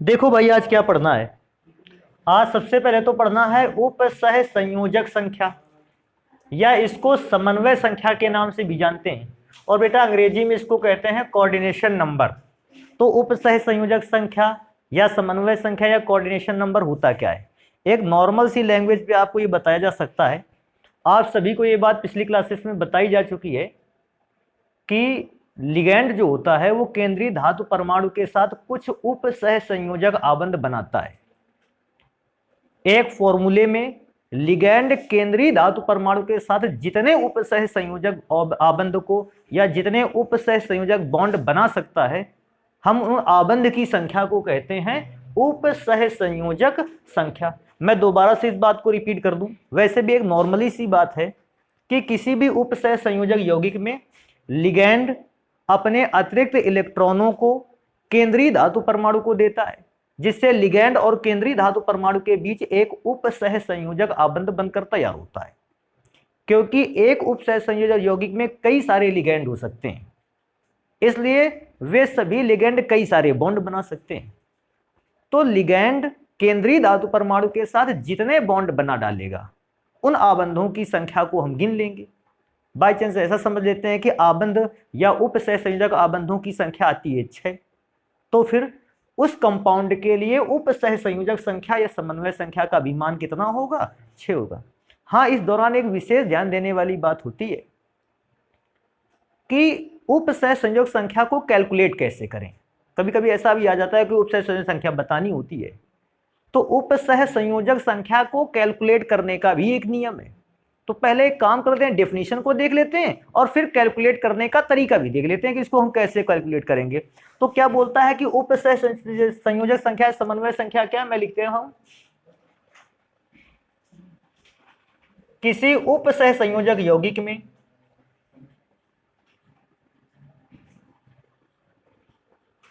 देखो भाई, आज क्या पढ़ना है। आज सबसे पहले तो पढ़ना है उपसह संयोजक संख्या, या इसको समन्वय संख्या के नाम से भी जानते हैं। और बेटा अंग्रेजी में इसको कहते हैं कोऑर्डिनेशन नंबर। तो उपसह संयोजक संख्या या समन्वय संख्या या कोऑर्डिनेशन नंबर होता क्या है। एक नॉर्मल सी लैंग्वेज पे आपको ये बताया जा सकता है। आप सभी को ये बात पिछली क्लासेस में बताई जा चुकी है कि लिगैंड जो होता है वो केंद्रीय धातु परमाणु के साथ कुछ उपसह संयोजक आबंध बनाता है। एक फॉर्मूले में लिगैंड केंद्रीय धातु परमाणु के साथ जितने उपसह संयोजक आबंध को या जितने उपसह संयोजक बॉन्ड बना सकता है, हम उन आबंध की संख्या को कहते हैं उपसह संयोजक संख्या। मैं दोबारा से इस बात को रिपीट कर दूं, वैसे भी एक नॉर्मली सी बात है कि किसी भी उपसह संयोजक यौगिक में लिगैंड अपने अतिरिक्त इलेक्ट्रॉनों को केंद्रीय धातु परमाणु को देता है, जिससे लिगैंड और केंद्रीय धातु परमाणु के बीच एक उपसह संयोजक आबंध बनकर तैयार होता है। क्योंकि एक उपसह संयोजक यौगिक में कई सारे लिगैंड हो सकते हैं, इसलिए वे सभी लिगैंड कई सारे बॉन्ड बना सकते हैं। तो लिगैंड केंद्रीय धातु परमाणु के साथ जितने बॉन्ड बना डालेगा, उन आबंधों की संख्या को हम गिन लेंगे। बाय चांस ऐसा समझ लेते हैं कि आबंध या उपसह संयोजक आबंधों की संख्या आती है 6, तो फिर उस कंपाउंड के लिए उपसह संयोजक संख्या या समन्वय संख्या का भी मान कितना होगा, 6 होगा। हाँ, इस दौरान एक विशेष ध्यान देने वाली बात होती है कि उपसह संयोजक संख्या को कैलकुलेट कैसे करें। कभी कभी ऐसा भी आ जाता है कि उपसह संयोजक संख्या बतानी होती है, तो उपसह संयोजक संख्या को कैलकुलेट करने का भी एक नियम है। तो पहले एक काम करते हैं, डेफिनेशन को देख लेते हैं और फिर कैलकुलेट करने का तरीका भी देख लेते हैं कि इसको हम कैसे कैलकुलेट करेंगे। तो क्या बोलता है कि उपसह संयोजक संख्या समन्वय संख्या क्या, मैं लिखते हूं किसी उपसह संयोजक यौगिक में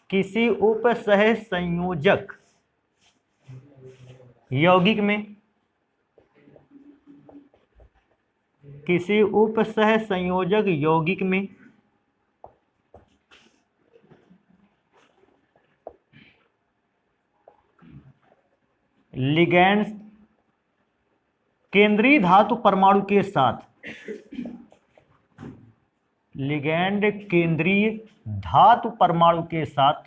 किसी उपसह संयोजक यौगिक में किसी उपसह संयोजक यौगिक में लिगैंड केंद्रीय धातु परमाणु के साथ लिगैंड केंद्रीय धातु परमाणु के साथ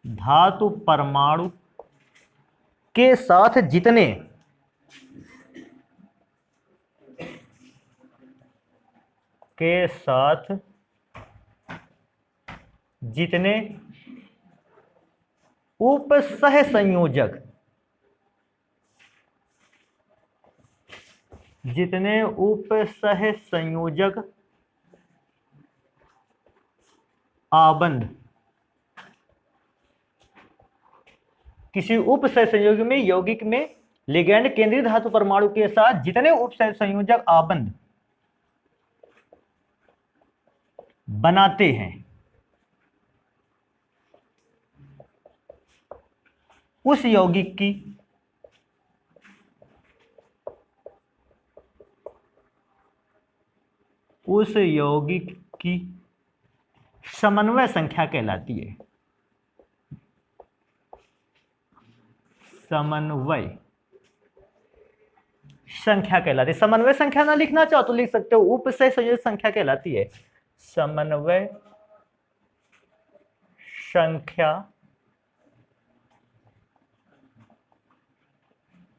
धातु परमाणु के साथ जितने उपसह संयोजक आबंध किसी उपसह संयोजक में यौगिक में लिगैंड केंद्रीय धातु परमाणु के साथ जितने उपसह संयोजक आबंध बनाते हैं, उस यौगिक की समन्वय संख्या कहलाती है। समन्वय संख्या कहलाती है। समन्वय संख्या ना लिखना चाहो तो लिख सकते हो, उपसह संयोजक संख्या कहलाती है। समन्वय संख्या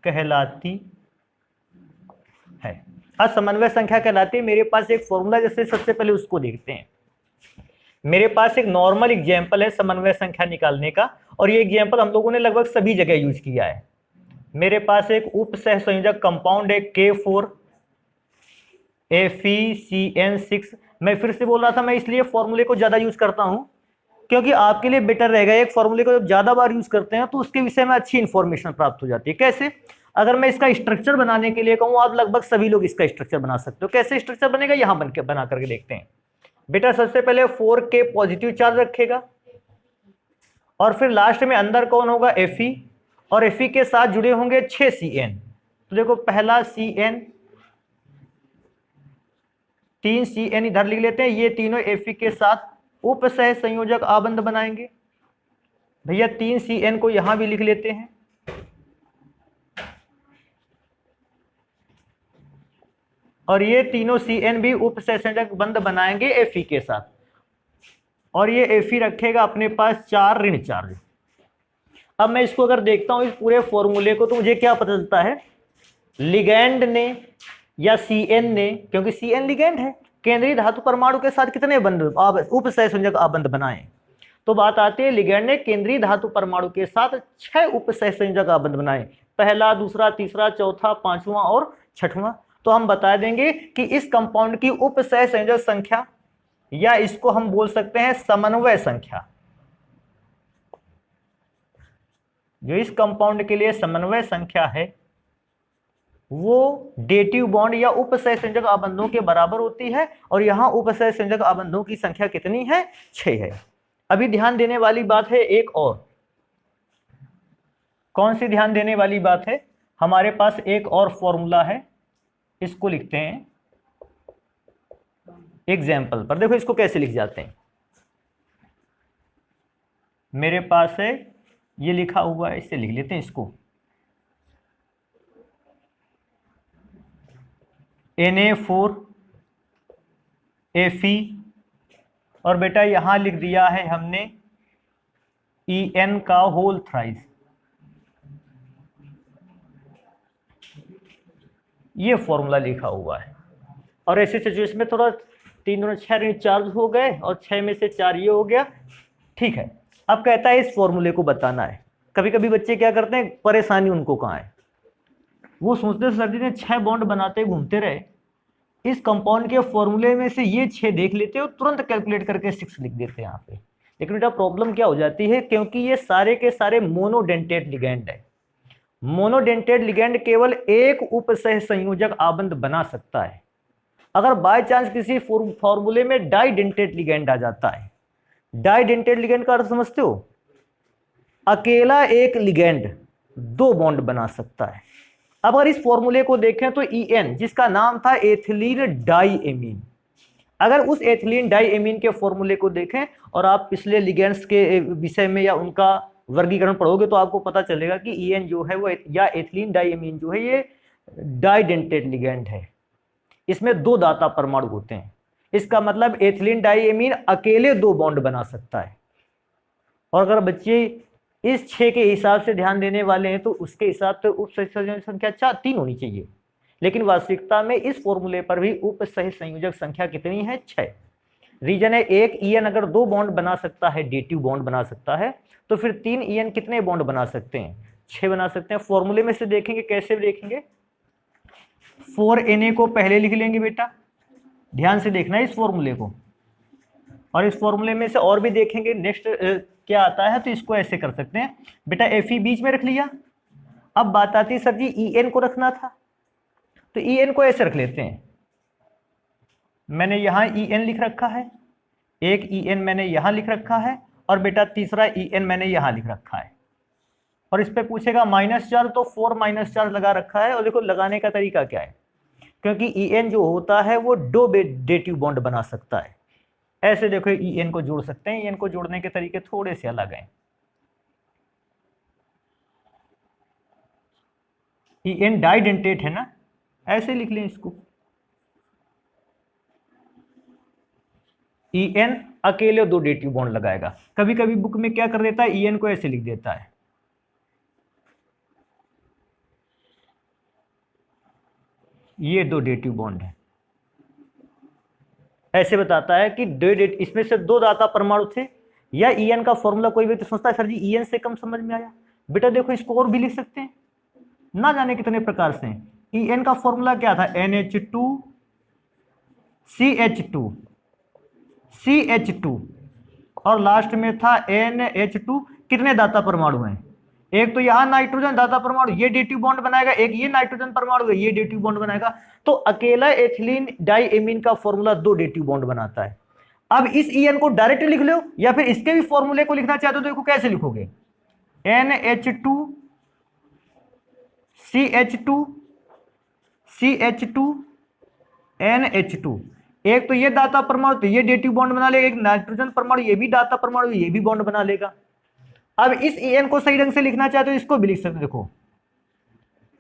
कहलाती है। अब समन्वय संख्या कहलाती है। मेरे पास एक फॉर्मूला, जैसे सबसे पहले उसको देखते हैं। मेरे पास एक नॉर्मल एग्जांपल है समन्वय संख्या निकालने का, और ये एग्जांपल हम लोगों ने लगभग सभी जगह यूज किया है। मेरे पास एक उपसह संयोजक कंपाउंड है K4 FeCN6। मैं फिर से बोल रहा था, मैं इसलिए फॉर्मूले को ज्यादा यूज करता हूं क्योंकि आपके लिए बेटर रहेगा। एक फॉर्मूले को जब ज्यादा बार यूज करते हैं तो उसके विषय में अच्छी इंफॉर्मेशन प्राप्त हो जाती है। कैसे? अगर मैं इसका स्ट्रक्चर बनाने के लिए कहूं, आप लगभग सभी लोग इसका स्ट्रक्चर बना सकते हो। कैसे स्ट्रक्चर बनेगा, यहां बना करके देखते हैं। बेटा सबसे पहले 4K पॉजिटिव चार्ज रखेगा, और फिर लास्ट में अंदर कौन होगा, Fe, और Fe के साथ जुड़े होंगे 6 CN। तो देखो पहला CN, 3 CN इधर लिख लेते हैं, ये तीनों Fe के साथ उप सह संयोजक आबंध बनाएंगे। भैया 3CN को यहां भी लिख लेते हैं, और ये तीनों CN भी उप सह संयोजक बंध बनाएंगे Fe के साथ, और ये Fe रखेगा अपने पास 4 ऋण चार्ज। अब मैं इसको अगर देखता हूं इस पूरे फॉर्मूले को, तो मुझे क्या पता चलता है, लिगैंड ने या CN ने, क्योंकि CN लिगैंड है, केंद्रीय धातु परमाणु के साथ कितने बंध उप सहसंयोजक आबंध बनाए। तो बात आती है लिगैंड ने केंद्रीय धातु परमाणु के साथ 6 उप सहसंयोजक आबंध बनाए, पहला, दूसरा, तीसरा, चौथा, पांचवा और छठवां। तो हम बता देंगे कि इस कंपाउंड की उप सहसंयोजक संख्या, या इसको हम बोल सकते हैं समन्वय संख्या, जो इस कंपाउंड के लिए समन्वय संख्या है वो डेटिव बॉन्ड या उप सहसंयोजक आबंधों के बराबर होती है, और यहां उप सहसंयोजक आबंधों की संख्या कितनी है, 6 है। अभी ध्यान देने वाली बात है एक और, कौन सी ध्यान देने वाली बात है, हमारे पास एक और फॉर्मूला है, इसको लिखते हैं एग्जाम्पल पर। देखो इसको कैसे लिख जाते हैं, मेरे पास है ये लिखा हुआ है, इससे लिख लेते हैं इसको, Na4Fe, और बेटा यहां लिख दिया है हमने En का होल थ्राइस। ये फॉर्मूला लिखा हुआ है, और ऐसे सिचुएशन में थोड़ा 3 दूनी 6 ऋण चार्ज हो गए, और 6 में से 4 ये हो गया, ठीक है। अब कहता है इस फॉर्मूले को बताना है। कभी कभी बच्चे क्या करते हैं, परेशानी उनको कहाँ है, वो सोचते सर जी ने 6 बॉन्ड बनाते घूमते रहे, इस कंपाउंड के फॉर्मूले में से ये 6 देख लेते हो, तुरंत कैलकुलेट करके 6 लिख देते हैं यहाँ पे। लेकिन बेटा प्रॉब्लम क्या हो जाती है, क्योंकि ये सारे के सारे मोनोडेंटेट लिगैंड है। मोनोडेंटेट लिगैंड केवल एक उप सह संयोजक आबंध बना सकता है। अगर बाय चांस किसी फॉर्मूले में डाइडेंटेट लिगैंड आ जाता है, डाइडेंटेट लिगैंड का अर्थ समझते हो, अकेला एक लिगैंड 2 बॉन्ड बना सकता है। अब अगर इस फॉर्मूले को देखें तो En, जिसका नाम था एथिलीन डाइएमीन, अगर उस एथिलीन डाइएमीन के फॉर्मूले को देखें और आप पिछले लिगेंड्स के विषय में या उनका वर्गीकरण पढ़ोगे तो आपको पता चलेगा कि En जो है वो, या एथिलीन डाइएमीन जो है, ये डाइडेंटेट लिगेंड है। इसमें 2 दाता परमाणु होते हैं। इसका मतलब एथिलीन डाइएमीन अकेले 2 बॉन्ड बना सकता है। और अगर बच्चे इस 6 के हिसाब से ध्यान देने वाले हैं तो उसके हिसाब से उप सह संयोजक संख्या 3 होनी चाहिए, लेकिन वास्तविकता में इस फॉर्मूले पर भी उप सह संयोजक संख्या कितनी है, 6। रीजन है, एक En अगर 2 बॉन्ड बना सकता है, डेटिव बॉन्ड बना सकता है, तो फिर 3 En कितने बॉन्ड बना सकते हैं, 6 बना सकते हैं। फॉर्मूले में से देखेंगे, कैसे देखेंगे, 4Na को पहले लिख लेंगे बेटा, ध्यान से देखना है इस फॉर्मूले को, और इस फॉर्मूले में से और भी देखेंगे नेक्स्ट क्या आता है। तो इसको ऐसे कर सकते हैं बेटा, Fe बीच में रख लिया। अब बात आती है सर जी En को रखना था, तो En को ऐसे रख लेते हैं, मैंने यहां En लिख रखा है, एक En मैंने यहां लिख रखा है, और बेटा तीसरा En मैंने यहां लिख रखा है। और इस पे पूछेगा माइनस चार्ज, तो 4 माइनस चार्ज लगा रखा है। और देखो लगाने का तरीका क्या है, क्योंकि En जो होता है वो 2 डेटिव बॉन्ड बना सकता है। ऐसे देखो En को जोड़ सकते हैं, En को जोड़ने के तरीके थोड़े से अलग हैं। En डाइडेंटेट है ना, ऐसे लिख लें इसको, En अकेले 2 डेटिव बॉन्ड लगाएगा। कभी कभी बुक में क्या कर देता है, En को ऐसे लिख देता है, ये 2 डेटिव बॉन्ड है, ऐसे बताता है कि इसमें से 2 दाता परमाणु थे। या En का फॉर्मूला कोई व्यक्ति सोचता है सर जी En से कम समझ में आया, बेटा देखो इसको और भी लिख सकते हैं, ना जाने कितने प्रकार से। En का फॉर्मूला क्या था, NH2CH2 और लास्ट में था NH2। कितने दाता परमाणु हैं, एक तो यहां नाइट्रोजन दाता परमाणु, ये डेटिव बॉन्ड बनाएगा, एक ये नाइट्रोजन परमाणु है, ये डेटिव बॉन्ड बनाएगा। तो अकेला एथिलीन डाइएमीन का फॉर्मूला 2 डेटिव बॉन्ड बनाता है। अब इस En को डायरेक्ट लिख लो, या फिर इसके भी फॉर्मूले को लिखना चाहते हो तो देखो कैसे लिखोगे, NH2CH2NH2। एक तो ये दाता परमाणु, तो ये डेटिव बॉन्ड बना लेगा, एक नाइट्रोजन परमाणु ये भी दाता परमाणु ये भी बॉन्ड बना लेगा। अब इस En को सही ढंग से लिखना चाहते हो इसको भी लिख सकते हो, देखो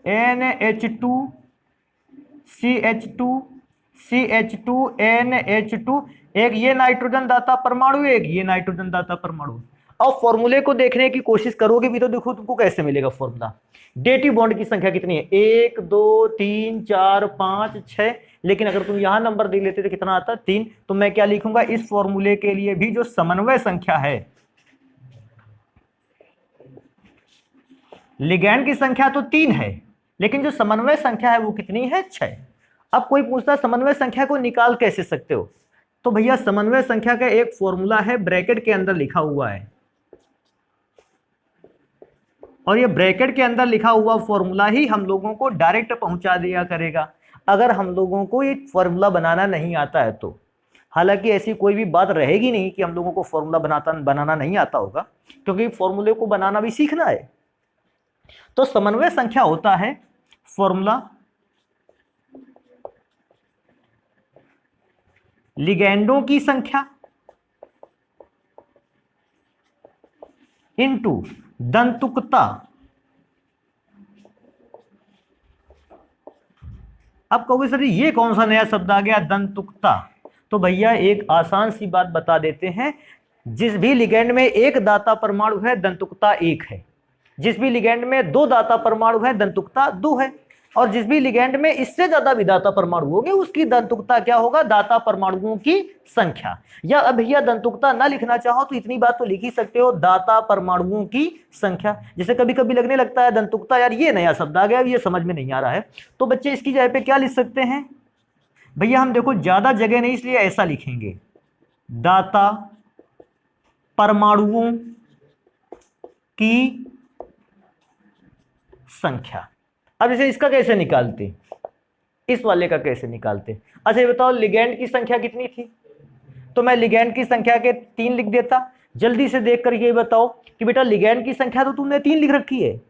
NH2CH2CH2NH2, एक ये नाइट्रोजन दाता परमाणु, एक ये नाइट्रोजन दाता परमाणु। अब फॉर्मूले को देखने की कोशिश करोगे भी तो देखो तुमको कैसे मिलेगा फॉर्मूला। डेटिव बॉन्ड की संख्या कितनी है, 1 2 3 4 5 6, लेकिन अगर तुम यहां नंबर दे लेते तो कितना आता, 3। तो मैं क्या लिखूंगा इस फॉर्मूले के लिए भी, जो समन्वय संख्या है, लिगैंड की संख्या तो 3 है लेकिन जो समन्वय संख्या है वो कितनी है, 6। अब कोई पूछता है समन्वय संख्या को निकाल कैसे सकते हो, तो भैया समन्वय संख्या का एक फॉर्मूला है, ब्रैकेट के अंदर लिखा हुआ है, और ये ब्रैकेट के अंदर लिखा हुआ फॉर्मूला ही हम लोगों को डायरेक्ट पहुंचा दिया करेगा अगर हम लोगों को ये फॉर्मूला बनाना नहीं आता है तो। हालांकि ऐसी कोई भी बात रहेगी नहीं कि हम लोगों को फॉर्मूला बनाना नहीं आता होगा, क्योंकि फॉर्मूले को बनाना भी सीखना है। तो समन्वय संख्या होता है फॉर्मूला लिगैंडों की संख्या इनटू दंतुकता। अब कहोगे सर ये कौन सा नया शब्द आ गया दंतुकता, तो भैया एक आसान सी बात बता देते हैं, जिस भी लिगैंड में एक दाता परमाणु है दंतुकता 1 है, जिस भी लिगैंड में 2 दाता परमाणु है दंतुकता 2 है, और जिस भी लिगैंड में इससे ज्यादा भी दाता परमाणु होंगे उसकी दंतुकता क्या होगा, दाता परमाणुओं की संख्या। या अब भैया दंतुकता ना लिखना चाहो तो इतनी बात तो लिख ही सकते हो, दाता परमाणुओं की संख्या। जैसे कभी कभी लगने लगता है दंतुकता यार ये नया शब्द आ गया, ये समझ में नहीं आ रहा है, तो बच्चे इसकी जगह पे क्या लिख सकते हैं भैया, हम देखो ज्यादा जगह नहीं इसलिए ऐसा लिखेंगे, दाता परमाणुओं की संख्या। अब जैसे इसका कैसे निकालते, इस वाले का कैसे निकालते, अच्छा ये बताओ लिगैंड की संख्या कितनी थी, तो मैं लिगैंड की संख्या के 3 लिख देता। जल्दी से देख कर ये बताओ कि बेटा लिगैंड की संख्या तो तुमने 3 लिख रखी है,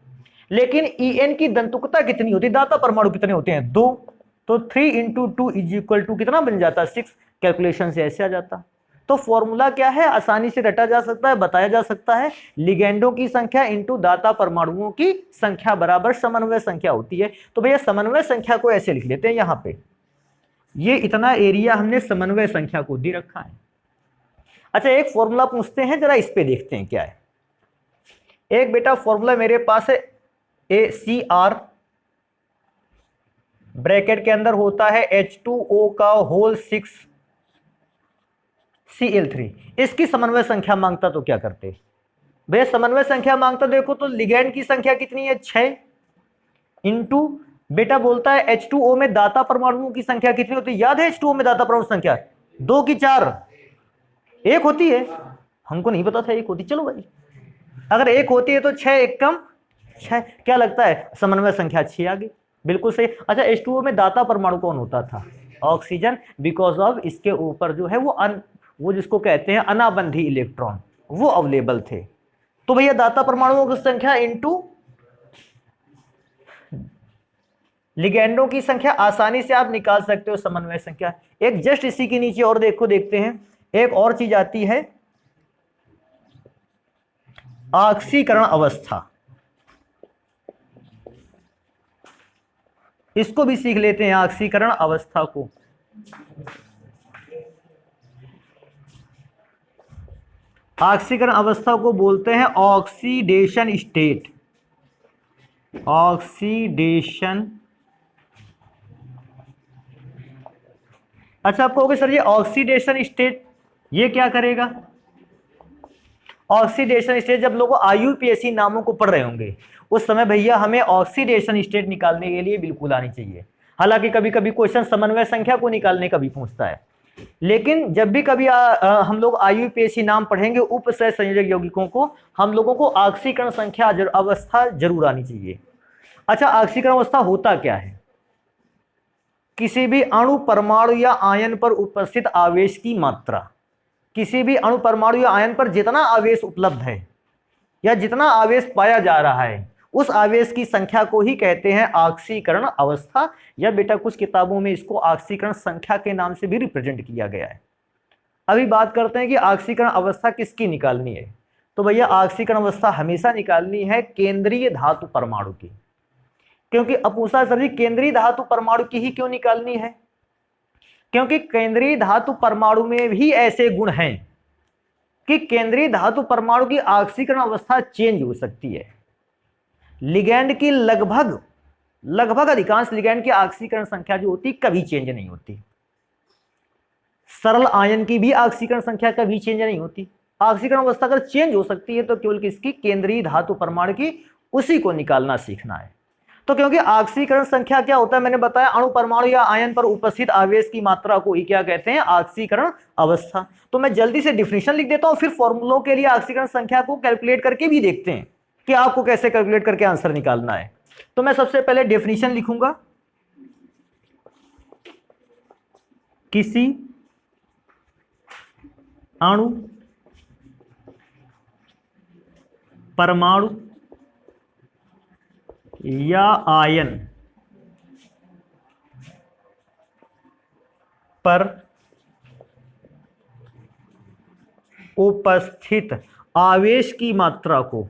लेकिन En की दंतुकता कितनी होती है, दाता परमाणु कितने होते हैं 2, तो 3 × 2 = कितना बन जाता, 6। कैलकुलेशन से ऐसे आ जाता। तो फॉर्मूला क्या है, आसानी से रटा जा सकता है, बताया जा सकता है, लिगैंडों की संख्या इनटू दाता परमाणुओं की संख्या बराबर समन्वय संख्या होती है। तो भैया समन्वय संख्या को ऐसे लिख लेते हैं, यहां पे ये इतना एरिया हमने समन्वय संख्या को दे रखा है। अच्छा एक फॉर्मूला पूछते हैं, जरा इस पे देखते हैं क्या है। एक बेटा फॉर्मूला मेरे पास है ACR, ब्रैकेट के अंदर होता है H2O का होल 6 Cl3। इसकी समन्वय संख्या मांगता तो क्या करते भैया, समन्वय संख्या मांगता देखो तो लिगैंड की संख्या कितनी है 6 इंटू बेटा बोलता है H2O में दाता परमाणुओं की संख्या कितनी होती है, याद है H2O में दाता परमाणु संख्या 2 की 4 1 होती है, हमको नहीं पता था 1 होती, चलो भाई अगर 1 होती है तो 6 1 कम 6, क्या लगता है समन्वय संख्या 6 आ गई, बिल्कुल सही। अच्छा H2O में दाता परमाणु कौन होता था, ऑक्सीजन, बिकॉज ऑफ इसके ऊपर जो है वो जिसको कहते हैं अनाबंधी इलेक्ट्रॉन वो अवेलेबल थे। तो भैया दाता परमाणुओं की संख्या इनटू लिगैंडों की संख्या आसानी से आप निकाल सकते हो समन्वय संख्या। एक जस्ट इसी के नीचे और देखते हैं, एक और चीज आती है ऑक्सीकरण अवस्था, इसको भी सीख लेते हैं ऑक्सीकरण अवस्था को। ऑक्सीकरण अवस्था को बोलते हैं ऑक्सीडेशन स्टेट, ऑक्सीडेशन। अच्छा आप कहोगे सर ये ऑक्सीडेशन स्टेट ये क्या करेगा, ऑक्सीडेशन स्टेट जब लोग IUPAC नामों को पढ़ रहे होंगे उस समय भैया हमें ऑक्सीडेशन स्टेट निकालने के लिए बिल्कुल आनी चाहिए। हालांकि कभी कभी क्वेश्चन समन्वय संख्या को निकालने का भी पूछता है, लेकिन जब भी कभी हम लोग IUPAC नाम पढ़ेंगे उपसह संयोजक यौगिकों को, हम लोगों को ऑक्सीकरण संख्या अवस्था जरूर आनी चाहिए। अच्छा ऑक्सीकरण अवस्था होता क्या है, किसी भी अणु परमाणु या आयन पर उपस्थित आवेश की मात्रा, किसी भी अणु परमाणु या आयन पर जितना आवेश उपलब्ध है या जितना आवेश पाया जा रहा है उस आवेश की संख्या को ही कहते हैं ऑक्सीकरण अवस्था, या बेटा कुछ किताबों में इसको ऑक्सीकरण संख्या के नाम से भी रिप्रेजेंट किया गया है। अभी बात करते हैं कि ऑक्सीकरण अवस्था किसकी निकालनी है। तो भैया ऑक्सीकरण अवस्था हमेशा निकालनी है केंद्रीय धातु परमाणु की। क्योंकि अब पूछा सर जी केंद्रीय धातु परमाणु की ही क्यों निकालनी है? क्योंकि केंद्रीय धातु परमाणु में भी ऐसे गुण हैं कि केंद्रीय धातु परमाणु की ऑक्सीकरण अवस्था चेंज हो सकती है। लिगैंड की लगभग अधिकांश लिगैंड की ऑक्सीकरण संख्या जो होती कभी चेंज नहीं होती। सरल आयन की भी ऑक्सीकरण संख्या कभी चेंज नहीं होती। ऑक्सीकरण अवस्था अगर चेंज हो सकती है तो केवल किसकी? केंद्रीय धातु परमाणु की। उसी को निकालना सीखना है। तो क्योंकि ऑक्सीकरण संख्या क्या होता है मैंने बताया, अणु परमाणु या आयन पर उपस्थित आवेश की मात्रा को ही क्या कहते हैं? ऑक्सीकरण अवस्था। तो मैं जल्दी से डिफिनेशन लिख देता हूं, फिर फॉर्मूलों के लिए ऑक्सीकरण संख्या को कैलकुलेट करके भी देखते हैं कि आपको कैसे कैलकुलेट करके आंसर निकालना है। तो मैं सबसे पहले डेफिनेशन लिखूंगा। किसी अणु परमाणु या आयन पर उपस्थित आवेश की मात्रा को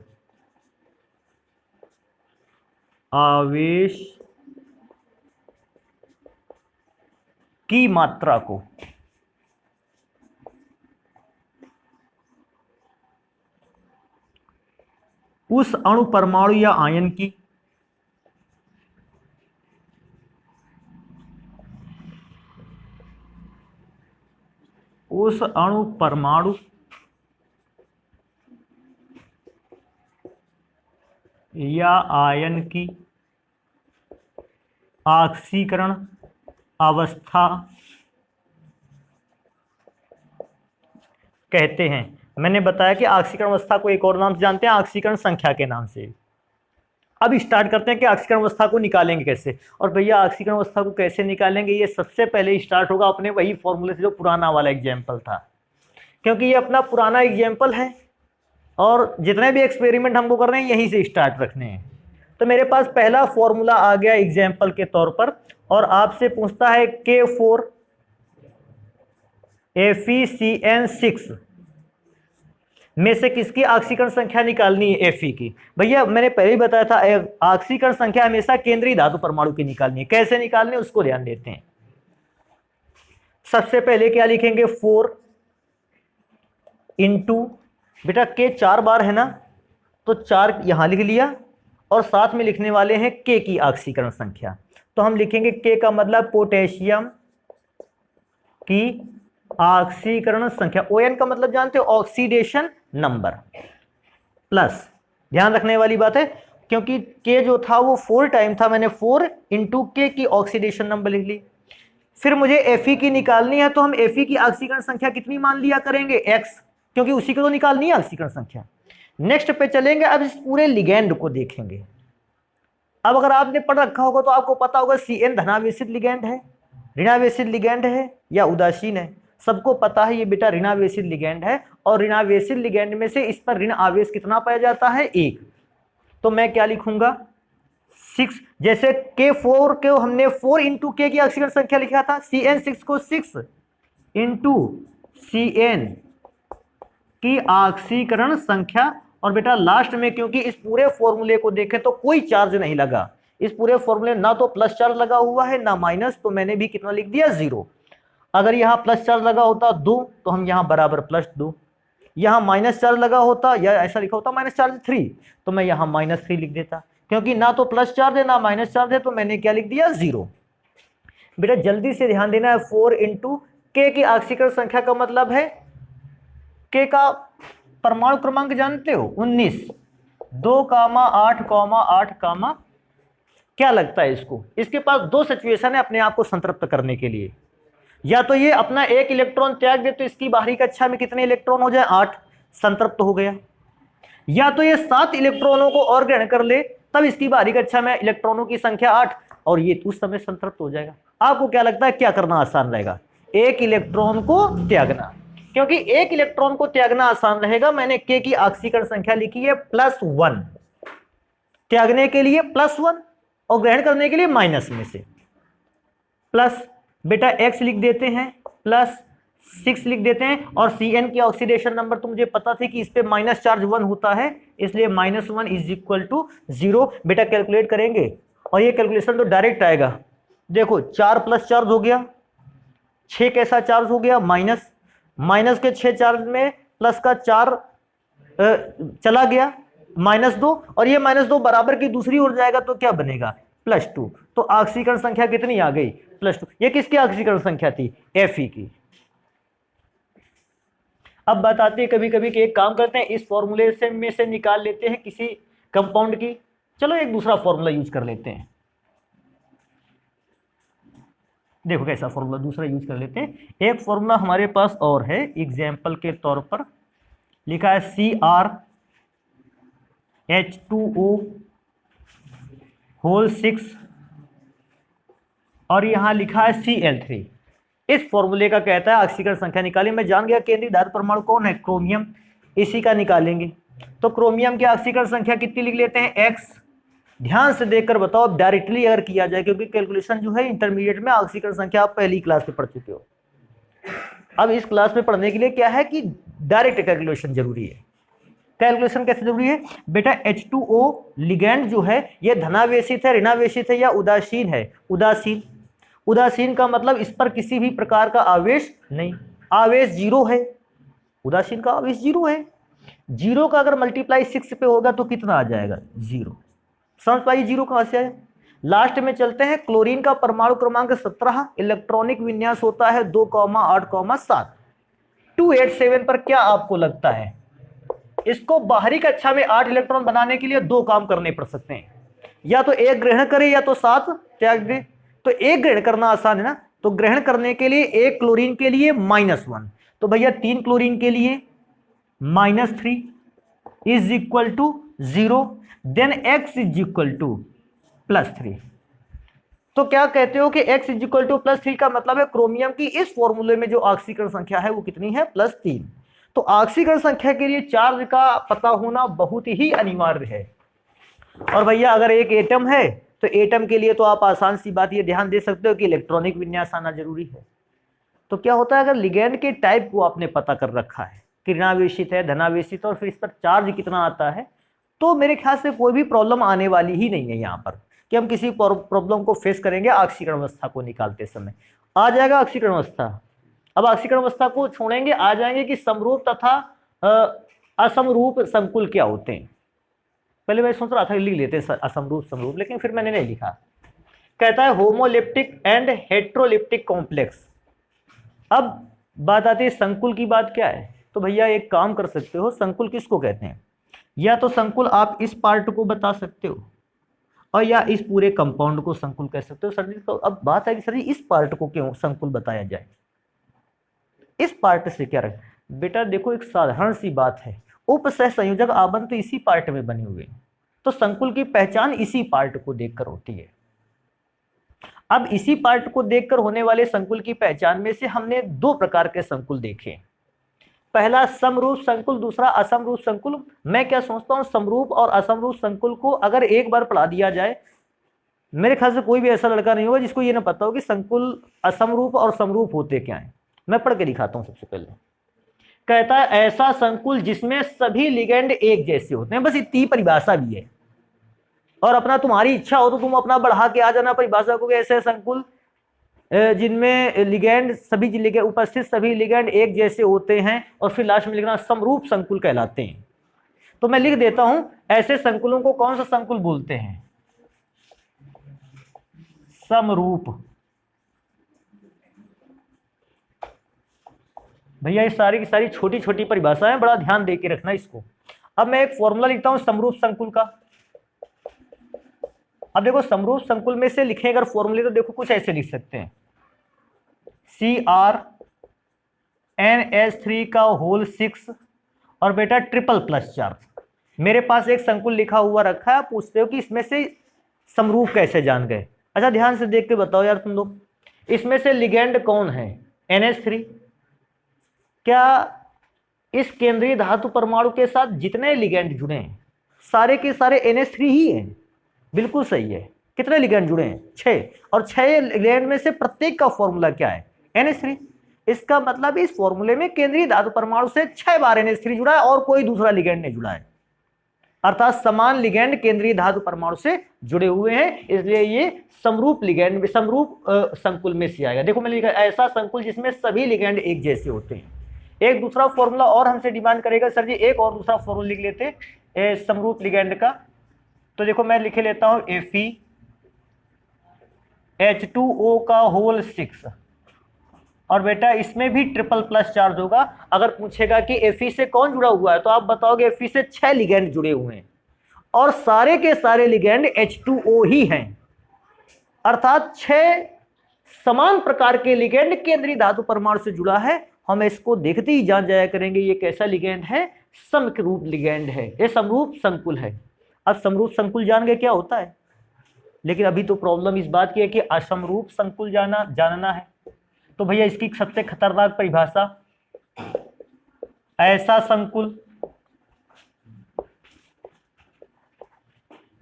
उस अणु परमाणु या आयन की ऑक्सीकरण अवस्था कहते हैं। मैंने बताया कि ऑक्सीकरण अवस्था को एक और नाम से जानते हैं, ऑक्सीकरण संख्या के नाम से। अब स्टार्ट करते हैं कि ऑक्सीकरण अवस्था को निकालेंगे कैसे। और भैया ऑक्सीकरण अवस्था को कैसे निकालेंगे, ये सबसे पहले स्टार्ट होगा अपने वही फॉर्मूले से जो पुराना वाला एग्जाम्पल था, क्योंकि ये अपना पुराना एग्जाम्पल है और जितने भी एक्सपेरिमेंट हमको कर रहे हैं यहीं से स्टार्ट रखने हैं। तो मेरे पास पहला फॉर्मूला आ गया एग्जाम्पल के तौर पर, और आपसे पूछता है K4 FeCN6 में से किसकी ऑक्सीकरण संख्या निकालनी है? Fe की। भैया मैंने पहले ही बताया था ऑक्सीकरण संख्या हमेशा केंद्रीय धातु परमाणु की निकालनी है। कैसे निकालनी है उसको ध्यान देते हैं। सबसे पहले क्या लिखेंगे? 4 इंटू, बेटा K 4 बार है ना, तो 4 यहां लिख लिया और साथ में लिखने वाले हैं K की ऑक्सीकरण संख्या। तो हम लिखेंगे K का मतलब पोटेशियम की ऑक्सीकरण संख्या, ON का मतलब जानते हो? ऑक्सीडेशन नंबर, प्लस ध्यान रखने वाली बात है क्योंकि K जो था वो 4 टाइम था, मैंने 4 इंटू K की ऑक्सीडेशन नंबर लिख ली। फिर मुझे Fe की निकालनी है, तो हम Fe की ऑक्सीकरण संख्या कितनी मान लिया करेंगे? X, क्योंकि उसी को तो निकालनी है ऑक्सीकरण संख्या। नेक्स्ट पे चलेंगे, अब इस पूरे लिगैंड को देखेंगे। अब अगर आपने पढ़ रखा होगा तो आपको पता होगा Cn धनावेशित लिगैंड है, ऋणावेशित लिगैंड है या उदासीन है। सबको पता है ये बेटा ऋणावेशित लिगैंड है, और ऋणावेशित लिगैंड में से इस पर ऋण आवेश कितना पाया जाता है? 1। तो मैं क्या लिखूंगा? 6। जैसे K4 को हमने 4 इंटू K की ऑक्सीकरण संख्या लिखा था, CN6 को 6 इंटू Cn की ऑक्सीकरण संख्या। और बेटा लास्ट में क्योंकि इस पूरे फॉर्मूले को देखें तो कोई चार्ज नहीं लगा, इस पूरे फॉर्मूले ना तो प्लस चार्ज लगा हुआ है ना माइनस, तो मैंने भी कितना लिख दिया? 0। अगर यहाँ प्लस चार्ज लगा होता 2 तो हम यहाँ बराबर +2, यहाँ माइनस चार्ज लगा होता या ऐसा लिखा होता माइनस चार्ज 3 तो मैं यहाँ -3 लिख देता। क्योंकि ना तो प्लस चार्ज है ना माइनस चार्ज है तो मैंने क्या लिख दिया? 0। बेटा जल्दी से ध्यान देना है, 4 इंटू K की ऑक्सीकरण संख्या का मतलब है K का परमाणु क्रमांक जानते हो? 19। 2,8,8, क्या लगता है इसको? इसके पास 2 सिचुएशन है अपने आप को संतृप्त करने के लिए। या तो ये अपना 1 इलेक्ट्रॉन त्याग दे तो इसकी बाहरी कक्षा में कितने इलेक्ट्रॉन हो जाए? 8, संतृप्त हो गया। या तो ये 7 इलेक्ट्रॉनों को और ग्रहण कर ले तब इसकी बाहरी कक्षा में इलेक्ट्रॉनों की संख्या 8 और ये उस समय संतृप्त हो जाएगा। आपको क्या लगता है क्या करना आसान रहेगा? 1 इलेक्ट्रॉन को त्यागना, क्योंकि 1 इलेक्ट्रॉन को त्यागना आसान रहेगा। मैंने K की ऑक्सीकरण संख्या लिखी है +1, त्यागने के लिए +1 और ग्रहण करने के लिए माइनस में से प्लस, बेटा x लिख देते हैं +6 लिख देते हैं, और Cn की ऑक्सीडेशन नंबर तो मुझे पता थी कि इस पे माइनस चार्ज 1 होता है, इसलिए -1 = 0। बेटा कैलकुलेट करेंगे और ये कैलकुलेशन तो डायरेक्ट आएगा। देखो 4 + चार्ज हो गया, 6 कैसा चार्ज हो गया माइनस, माइनस के 6 चार्ज में प्लस का 4 चला गया -2, और ये -2 बराबर की दूसरी ओर जाएगा तो क्या बनेगा +2। तो ऑक्सीकरण संख्या कितनी आ गई +2। ये किसकी ऑक्सीकरण संख्या थी Fe की। अब बात आती है कभी कभी कि एक काम करते हैं, इस फॉर्मूले से में से निकाल लेते हैं किसी कंपाउंड की। चलो एक दूसरा फॉर्मूला यूज कर लेते हैं। देखो कैसा फॉर्मूला दूसरा यूज कर लेते हैं। एक फॉर्मूला हमारे पास और है, एग्जाम्पल के तौर पर लिखा है CrH2O6 और यहां लिखा है Cl3। इस फॉर्मूले का कहता है ऑक्सीकरण संख्या निकालें। मैं जान गया केंद्रीय धातु परमाणु कौन है, क्रोमियम, इसी का निकालेंगे। तो क्रोमियम की ऑक्सीकरण संख्या कितनी लिख लेते हैं x। ध्यान से देखकर बताओ, डायरेक्टली अगर किया जाए, क्योंकि कैलकुलेशन जो है इंटरमीडिएट में ऑक्सीकरण संख्या आप पहली क्लास में पढ़ चुके हो। अब इस क्लास में पढ़ने के लिए क्या है कि डायरेक्ट कैलकुलेशन जरूरी है। कैलकुलेशन कैसे जरूरी है बेटा, H2O लिगैंड जो है ये धनावेशित है, ऋणावेशित है या उदासीन है। उदासीन, उदासीन का मतलब इस पर किसी भी प्रकार का आवेश नहीं, आवेश 0 है। उदासीन का आवेश 0 है। 0 का अगर मल्टीप्लाई 6 पे होगा तो कितना आ जाएगा 0। समझ पाइए 0 कहां से आया। लास्ट में चलते हैं। क्लोरीन का परमाणु क्रमांक 17, इलेक्ट्रॉनिक विन्यास होता है 2,8,7। 287 पर क्या आपको लगता है इसको बाहरी कक्षा में 8 इलेक्ट्रॉन बनाने के लिए 2 काम करने पड़ सकते हैं, या तो 1 ग्रहण करे या तो 7 त्याग दे। तो 1 ग्रहण करना आसान है ना, तो ग्रहण करने के लिए 1 क्लोरीन के लिए -1, तो भैया 3 क्लोरीन के लिए -3 = 0, देन x +3। तो क्या कहते हो कि x +3 का मतलब है क्रोमियम की इस फॉर्मूले में जो ऑक्सीकरण संख्या है वो कितनी है +3। तो ऑक्सीकरण संख्या के लिए चार्ज का पता होना बहुत ही अनिवार्य है। और भैया अगर एक एटम है तो एटम के लिए तो आप आसान सी बात ये ध्यान दे सकते हो कि इलेक्ट्रॉनिक विन्यास आना जरूरी है। तो क्या होता है अगर लिगैंड के टाइप को आपने पता कर रखा है कि ऋणावेशित है, धनावेशित, और फिर इस पर चार्ज कितना आता है, तो मेरे ख्याल से कोई भी प्रॉब्लम आने वाली ही नहीं है यहाँ पर कि हम किसी प्रॉब्लम को फेस करेंगे ऑक्सीकरण अवस्था को निकालते समय। आ जाएगा ऑक्सीकरण अवस्था। अब ऑक्सीकरण अवस्था को छोड़ेंगे, आ जाएंगे कि समरूप तथा असमरूप संकुल क्या होते हैं। पहले मैं सोच रहा था लिख लेते हैं असमरूप समरूप, लेकिन फिर मैंने नहीं लिखा। कहता है होमोलिप्टिक एंड हेट्रोलिप्टिक कॉम्प्लेक्स। अब बात आती है संकुल की। बात क्या है, तो भैया एक काम कर सकते हो, संकुल किसको कहते हैं, या तो संकुल आप इस पार्ट को बता सकते हो और या इस पूरे कंपाउंड को संकुल कह सकते हो। सर जी तो अब बात है कि सर जी इस पार्ट को क्यों संकुल बताया जाए, इस पार्ट से क्या रख। बेटा देखो एक साधारण सी बात है, उपसह संयोजक आबंध तो इसी पार्ट में बने हुए हैं, तो संकुल की पहचान इसी पार्ट को देखकर होती है। अब इसी पार्ट को देखकर होने वाले संकुल की पहचान में से हमने 2 प्रकार के संकुल देखे। पहला समरूप संकुल, दूसरा असमरूप संकुल। मैं क्या सोचता हूं, समरूप और असमरूप संकुल को अगर एक बार पढ़ा दिया जाए, मेरे ख्याल से कोई भी ऐसा लड़का नहीं होगा जिसको ये ना पता हो कि संकुल असमरूप और समरूप होते क्या हैं। मैं पढ़ के दिखाता हूं। सबसे पहले कहता है ऐसा संकुल जिसमें सभी लिगेंड एक जैसे होते हैं, बस इतनी परिभाषा भी है। और अपना तुम्हारी इच्छा हो तो तुम अपना बढ़ा के आ जाना परिभाषा को, ऐसे संकुल जिनमें लिगेंड सभी लिगेंड उपस्थित सभी लिगेंड एक जैसे होते हैं, और फिर लास्ट में लिखना समरूप संकुल कहलाते हैं। तो मैं लिख देता हूं ऐसे संकुलों को कौन सा संकुल बोलते हैं, समरूप। भैया ये सारी की सारी छोटी छोटी परिभाषाएं, बड़ा ध्यान दे के रखना इसको। अब मैं एक फॉर्मूला लिखता हूं समरूप संकुल का। अब देखो समरूप संकुल में से लिखे अगर फॉर्मूले तो देखो कुछ ऐसे लिख सकते हैं, CrNH3 का होल 6 और बेटा ट्रिपल प्लस चार्ज। मेरे पास एक संकुल लिखा हुआ रखा है, पूछते हो कि इसमें से समरूप कैसे जान गए। अच्छा ध्यान से देख के बताओ यार तुम लोग, इसमें से लिगेंड कौन है NH3। क्या इस केंद्रीय धातु परमाणु के साथ जितने लिगेंड जुड़े हैं सारे के सारे NH3 ही हैं। बिल्कुल सही है। कितने लिगेंड जुड़े हैं? 6। और 6 लिगेंड में से प्रत्येक का फॉर्मूला क्या है? NH3। इसका मतलब इस फॉर्मूले में केंद्रीय धातु परमाणु से 6 बार NH3 जुड़ा है और कोई दूसरा लिगेंड नहीं जुड़ा है, अर्थात समान लिगेंड केंद्रीय धातु परमाणु से जुड़े हुए हैं, इसलिए ये समरूप लिगेंड में, समरूप संकुल में से आएगा। देखो मैंने लिखा ऐसा संकुल जिसमें सभी लिगेंड एक जैसे होते हैं। एक दूसरा फॉर्मूला और हमसे डिमांड करेगा, सर जी एक और दूसरा फॉर्मूला लिख लेते समरूप लिगेंड का। तो देखो मैं लिखे लेता हूं FeH2O का होल 6, और बेटा इसमें भी ट्रिपल प्लस चार्ज होगा। अगर पूछेगा कि Fe से कौन जुड़ा हुआ है तो आप बताओगे Fe से 6 लिगेंड जुड़े हुए हैं और सारे के सारे लिगेंड H2O ही हैं, अर्थात 6 समान प्रकार के लिगेंड केंद्रीय धातु परमाणु से जुड़ा है। हम इसको देखते ही जान जाया करेंगे ये कैसा लिगेंड है, समरूप लिगेंड है, ये समरूप संकुल है। अब समरूप संकुल जान गए क्या होता है, लेकिन अभी तो प्रॉब्लम इस बात की है कि असमरूप संकुल जानना है। तो भैया इसकी सबसे खतरनाक परिभाषा, ऐसा संकुल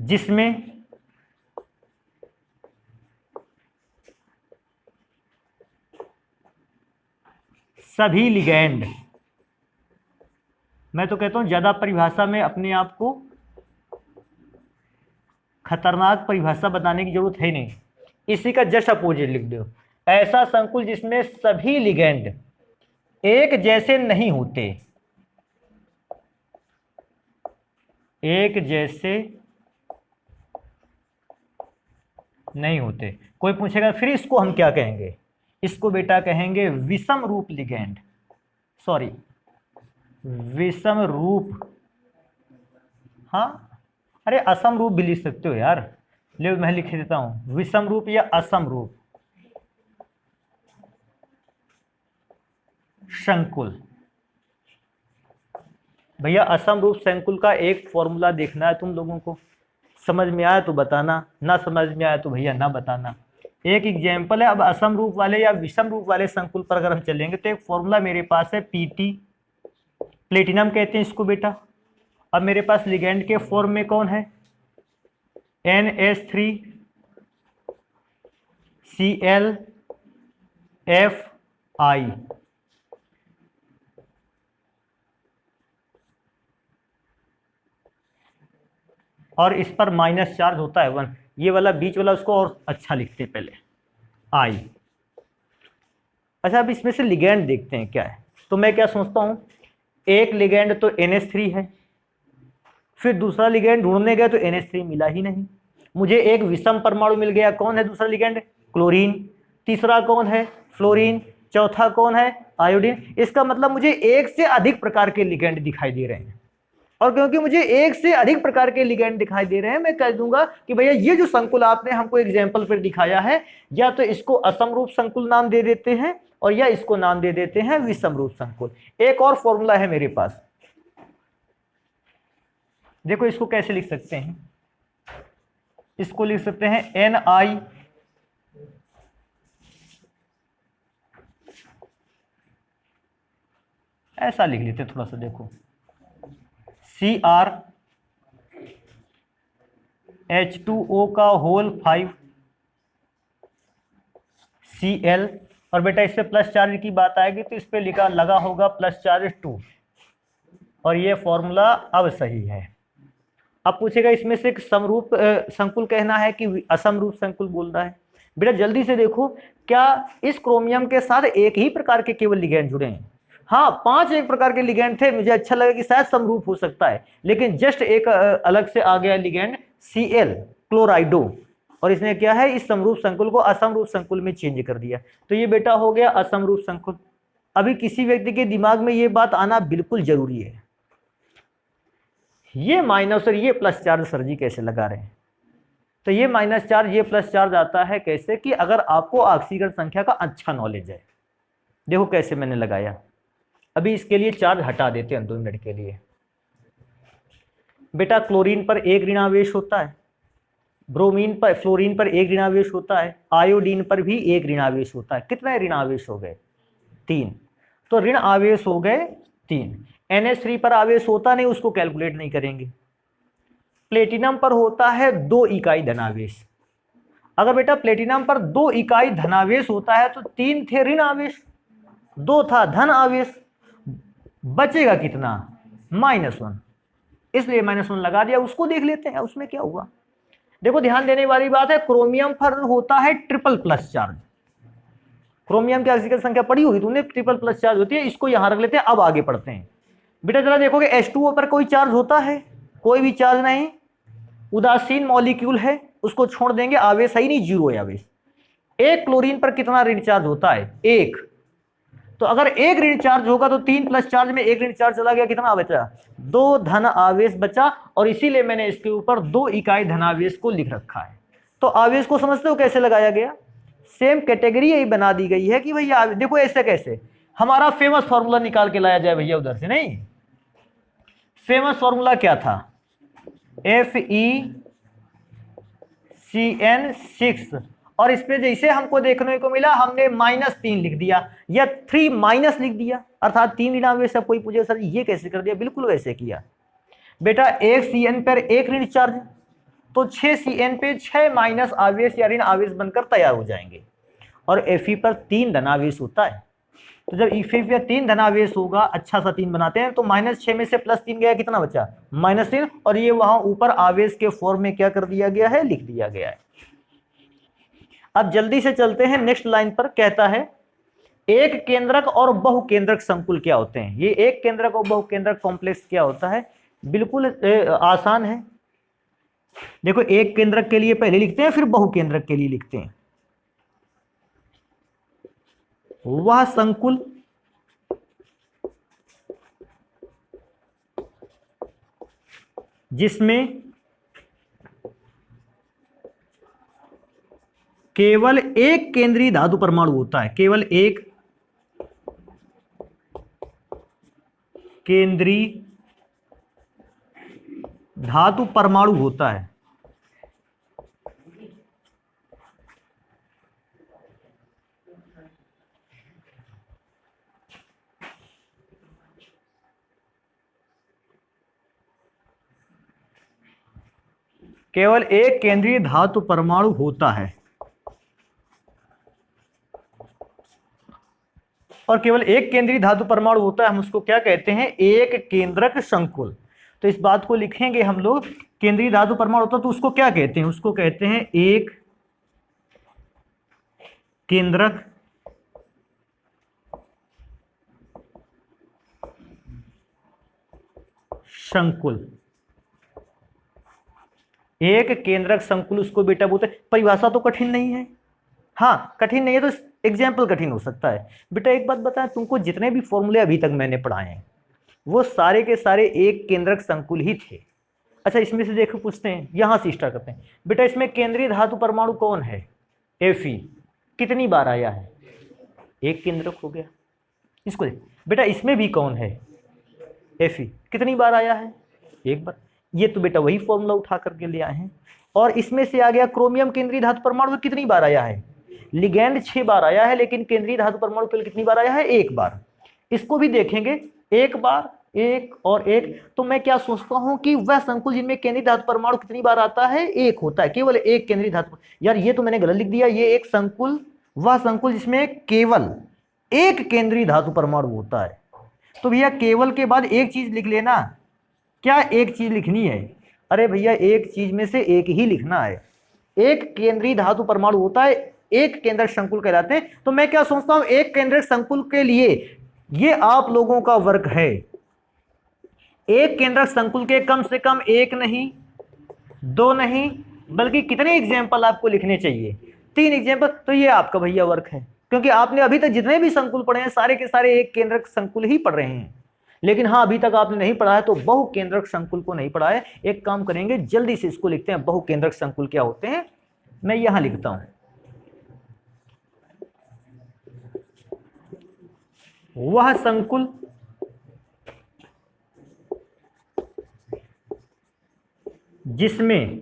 जिसमें सभी लिगेंड, मैं तो कहता हूं ज्यादा परिभाषा में अपने आप को खतरनाक परिभाषा बताने की जरूरत है नहीं, इसी का जस्ट अपोजिट लिख दो। ऐसा संकुल जिसमें सभी लिगेंड एक जैसे नहीं होते, एक जैसे नहीं होते। कोई पूछेगा फिर इसको हम क्या कहेंगे, इसको बेटा कहेंगे विषम रूप लिगेंड, सॉरी विषम रूप, हाँ अरे असम रूप भी लिख सकते हो यार, ले मैं लिख देता हूं विषम रूप या असम रूप संकुल। भैया असम रूप संकुल का एक फॉर्मूला देखना है तुम लोगों को, समझ में आया तो बताना, ना समझ में आया तो भैया ना बताना। एक एग्जाम्पल है, अब असम रूप वाले या विषम रूप वाले संकुल पर अगर हम चलेंगे तो एक फॉर्मूला मेरे पास है PT, प्लेटिनम कहते हैं इसको बेटा। अब मेरे पास लिगेंड के फॉर्म में कौन है, NH3Cl(Fi), और इस पर माइनस चार्ज होता है 1, ये वाला बीच वाला उसको और अच्छा लिखते हैं पहले I। अच्छा अब इसमें से लिगेंड देखते हैं क्या है। तो मैं क्या सोचता हूं, एक लिगेंड तो NH3 है, फिर दूसरा लिगेंड ढूंढने गया तो NH3 मिला ही नहीं, मुझे एक विषम परमाणु मिल गया। कौन है दूसरा लिगेंड? क्लोरीन। तीसरा कौन है? फ्लोरीन। चौथा कौन है? आयोडीन। इसका मतलब मुझे एक से अधिक प्रकार के लिगेंड दिखाई दे रहे हैं, और क्योंकि मुझे एक से अधिक प्रकार के लिगेंड दिखाई दे रहे हैं, मैं कह दूंगा कि भैया ये जो संकुल आपने हमको एग्जाम्पल पर दिखाया है, या तो इसको असमरूप संकुल नाम दे देते हैं और या इसको नाम दे देते हैं विषमरूप संकुल। एक और फॉर्मूला है मेरे पास, देखो इसको कैसे लिख सकते हैं, इसको लिख सकते हैं Ni ऐसा लिख लेते थोड़ा सा, देखो CrH2O का होल 5 Cl, और बेटा इससे प्लस चार्ज की बात आएगी तो इस पे लिखा लगा होगा प्लस चार्ज 2, और ये फॉर्मूला अब सही है। अब पूछेगा इसमें से समरूप संकुल कहना है कि असमरूप संकुल बोल रहा है। बेटा जल्दी से देखो, क्या इस क्रोमियम के साथ एक ही प्रकार के केवल लिगेंड जुड़े हैं? हाँ 5 एक प्रकार के लिगेंड थे, मुझे अच्छा लगा कि शायद समरूप हो सकता है, लेकिन जस्ट एक अलग से आ गया लिगेंड Cl क्लोराइडो, और इसने क्या है इस समरूप संकुल को असमरूप संकुल में चेंज कर दिया। तो ये बेटा हो गया असमरूप संकुल। अभी किसी व्यक्ति के दिमाग में ये बात आना बिल्कुल जरूरी है, ये माइनस और ये प्लस चार्ज सर जी कैसे लगा रहे हैं? तो ये माइनस चार्ज ये प्लस चार्ज आता है कैसे, कि अगर आपको ऑक्सीजन संख्या का अच्छा नॉलेज है। देखो कैसे मैंने लगाया, अभी इसके लिए चार्ज हटा देते हैं 2 मिनट के लिए। बेटा क्लोरीन पर 1 ऋणावेश होता है, ब्रोमीन पर फ्लोरीन पर 1 ऋणावेश होता है, आयोडीन पर भी 1 ऋणावेश होता है। कितने ऋणावेश हो गए? 3। तो ऋण आवेश हो गए 3। NH3 पर आवेश होता नहीं, उसको कैलकुलेट नहीं करेंगे। प्लेटिनम पर होता है 2 इकाई धनावेश। अगर बेटा प्लेटिनम पर 2 इकाई धनावेश होता है तो 3 थे ऋण आवेश, 2 था धन आवेश, बचेगा कितना? -1। इसलिए -1 लगा दिया। उसको देख लेते हैं उसमें क्या हुआ। देखो ध्यान देने वाली बात है, क्रोमियम पर होता है ट्रिपल प्लस चार्ज। क्रोमियम की ऑक्सीजन संख्या पड़ी होगी तुमने, ट्रिपल प्लस चार्ज होती है। इसको यहां रख लेते हैं। अब आगे पढ़ते हैं बेटा। जरा देखोगे H2O पर कोई चार्ज होता है? कोई भी चार्ज नहीं, उदासीन मॉलिक्यूल है, उसको छोड़ देंगे, आवेश है ही नहीं, 0 है आवेश। एक क्लोरीन पर कितना ऋण चार्ज होता है? 1। तो अगर 1 ऋण चार्ज होगा तो 3 प्लस चार्ज में 1 ऋण चार्ज चला गया, कितना बचा? 2 धन आवेश बचा। और इसीलिए मैंने इसके ऊपर 2 इकाई धनावेश को लिख रखा है। तो आवेश को समझते हो कैसे लगाया गया? सेम कैटेगरी यही बना दी गई है कि भैया देखो ऐसे कैसे हमारा फेमस फॉर्मूला निकाल के लाया जाए भैया उधर से। नहीं, फेमस फॉर्मूला क्या था? FeCN6। और इस पे जैसे हमको देखने को मिला हमने -3 लिख दिया या 3- लिख दिया, अर्थात 3 ऋण आवेश। सब कोई पूछे सर ये कैसे कर दिया? बिल्कुल वैसे किया बेटा। 1 CN पर 1 ऋण चार्ज, तो 6 CN पे 6 आवेश या ऋण आवेश बनकर तैयार हो जाएंगे। और Fe पर 3 धनावेश होता है। तो जब Fe पर 3 धनावेश होगा, अच्छा सा 3 बनाते हैं, तो -6 में से +3 गया, कितना बचा? -3। और ये वहां ऊपर आवेश के फॉर्म में क्या कर दिया गया है? लिख दिया गया है। अब जल्दी से चलते हैं नेक्स्ट लाइन पर। कहता है एक केंद्रक और बहुकेंद्रक संकुल क्या होते हैं? ये एक केंद्रक और बहुकेंद्रक कॉम्प्लेक्स क्या होता है? बिल्कुल आसान है। देखो एक केंद्रक के लिए पहले लिखते हैं, फिर बहुकेंद्रक के लिए लिखते हैं। वह संकुल जिसमें केवल एक केंद्रीय धातु परमाणु होता है, केवल एक केंद्रीय धातु परमाणु होता है। केवल एक केंद्रीय धातु परमाणु होता है और केवल एक केंद्रीय धातु परमाणु होता है, हम उसको क्या कहते हैं? एक केंद्रक संकुल। तो इस बात को लिखेंगे हम लोग, केंद्रीय धातु परमाणु होता है तो उसको क्या कहते हैं? उसको कहते हैं एक केंद्रक संकुल। एक केंद्रक संकुल उसको बेटा बोलते हैं। परिभाषा तो कठिन नहीं है, हाँ कठिन नहीं है तो एग्जाम्पल कठिन हो सकता है। बेटा एक बात बताएं, तुमको जितने भी फॉर्मूले अभी तक मैंने पढ़ाए हैं वो सारे के सारे एक केंद्रक संकुल ही थे। अच्छा इसमें से देखो पूछते हैं, यहां से स्टार्ट करते हैं। बेटा इसमें केंद्रीय धातु परमाणु कौन है? Fe। कितनी बार आया है? एक केंद्रक हो गया। इसको बेटा इसमें भी कौन है? Fe। कितनी बार आया है? एक बार। ये तो बेटा वही फॉर्मूला उठा करके ले आए हैं। और इसमें से आ गया क्रोमियम केंद्रीय धातु परमाणु कितनी बार आया है? लिगैंड 6 बार आया है, लेकिन केंद्रीय धातु परमाणु केवल कितनी बार आया है? 1 बार। इसको भी देखेंगे, 1 बार, 1 और 1। तो मैं क्या सोचता हूं कि वह संकुल जिनमें केंद्रीय धातु परमाणु कितनी बार आता है? 1 होता है, केवल एक केंद्रीय धातु। यार ये तो मैंने गलत लिख दिया। ये एक संकुल, वह संकुल जिसमें केवल एक केंद्रीय धातु परमाणु होता है। तो भैया केवल के बाद एक चीज लिख लेना। क्या एक चीज लिखनी है? अरे भैया एक चीज में से एक ही लिखना है। एक केंद्रीय धातु परमाणु होता है, एक केंद्रक संकुल कहलाते हैं। तो मैं क्या सोचता हूं, एक केंद्रक संकुल के लिए ये आप लोगों का वर्क है। एक केंद्रक संकुल के कम से कम 1 नहीं, 2 नहीं, बल्कि कितने एग्जाम्पल आपको लिखने चाहिए? 3 एग्जाम्पल। तो ये आपका भैया वर्क है, क्योंकि आपने अभी तक जितने भी संकुल पढ़े हैं सारे के सारे एक केंद्रक संकुल ही पढ़ रहे हैं। लेकिन हाँ अभी तक आपने नहीं पढ़ा है तो बहुकेंद्रक संकुल को नहीं पढ़ा है। एक काम करेंगे, जल्दी से इसको लिखते हैं। बहुकेंद्रक संकुल क्या होते हैं? मैं यहां लिखता हूं, वह संकुल जिसमें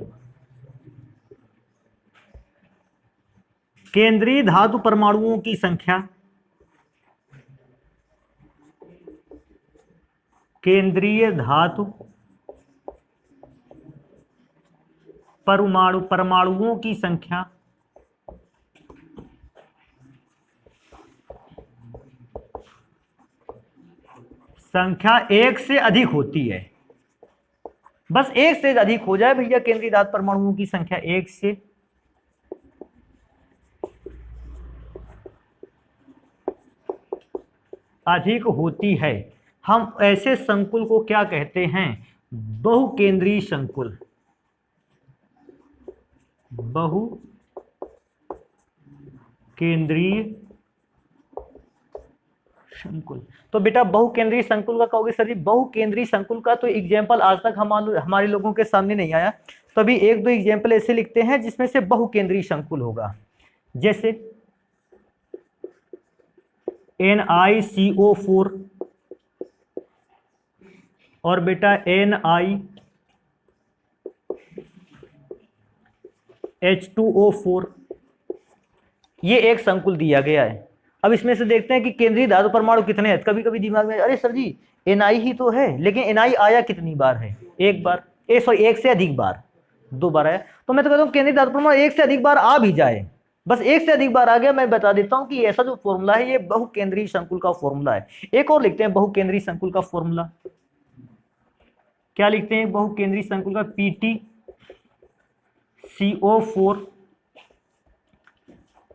केंद्रीय धातु परमाणुओं की संख्या केंद्रीय धातु परमाणुओं की संख्या एक से अधिक होती है। बस एक से अधिक हो जाए भैया, केंद्रीय धातु परमाणुओं की संख्या एक से अधिक होती है, हम ऐसे संकुल को क्या कहते हैं? बहुकेंद्रीय संकुल। बहुकेंद्रीय संकुल। तो बेटा बहुकेंद्रीय संकुल का कहोगे सर जी, बहुकेंद्रीय संकुल का तो एग्जाम्पल आज तक हमारे लोगों के सामने नहीं आया। तो अभी एक दो एग्जाम्पल ऐसे लिखते हैं जिसमें से बहुकेंद्रीय संकुल होगा, जैसे NiCO4 और बेटा NiH2O4, ये एक संकुल दिया गया है। अब इसमें से देखते हैं कि केंद्रीय धातु परमाणु कितने हैं। कभी कभी दिमाग में अरे सर जी Na ही तो है, लेकिन Na आया कितनी बार है? एक बार, एक से अधिक बार, 2 बार आया। तो मैं तो कहता हूँ केंद्रीय धातु परमाणु एक से अधिक बार आ भी जाए, बस एक से अधिक बार आ गया, मैं बता देता हूं कि ऐसा जो फॉर्मूला है ये बहुकेंद्रीय संकुल का फॉर्मूला है। एक और लिखते हैं बहुकेंद्रीय संकुल का फॉर्मूला, क्या लिखते हैं बहुकेंद्रीय संकुल का? PtCO4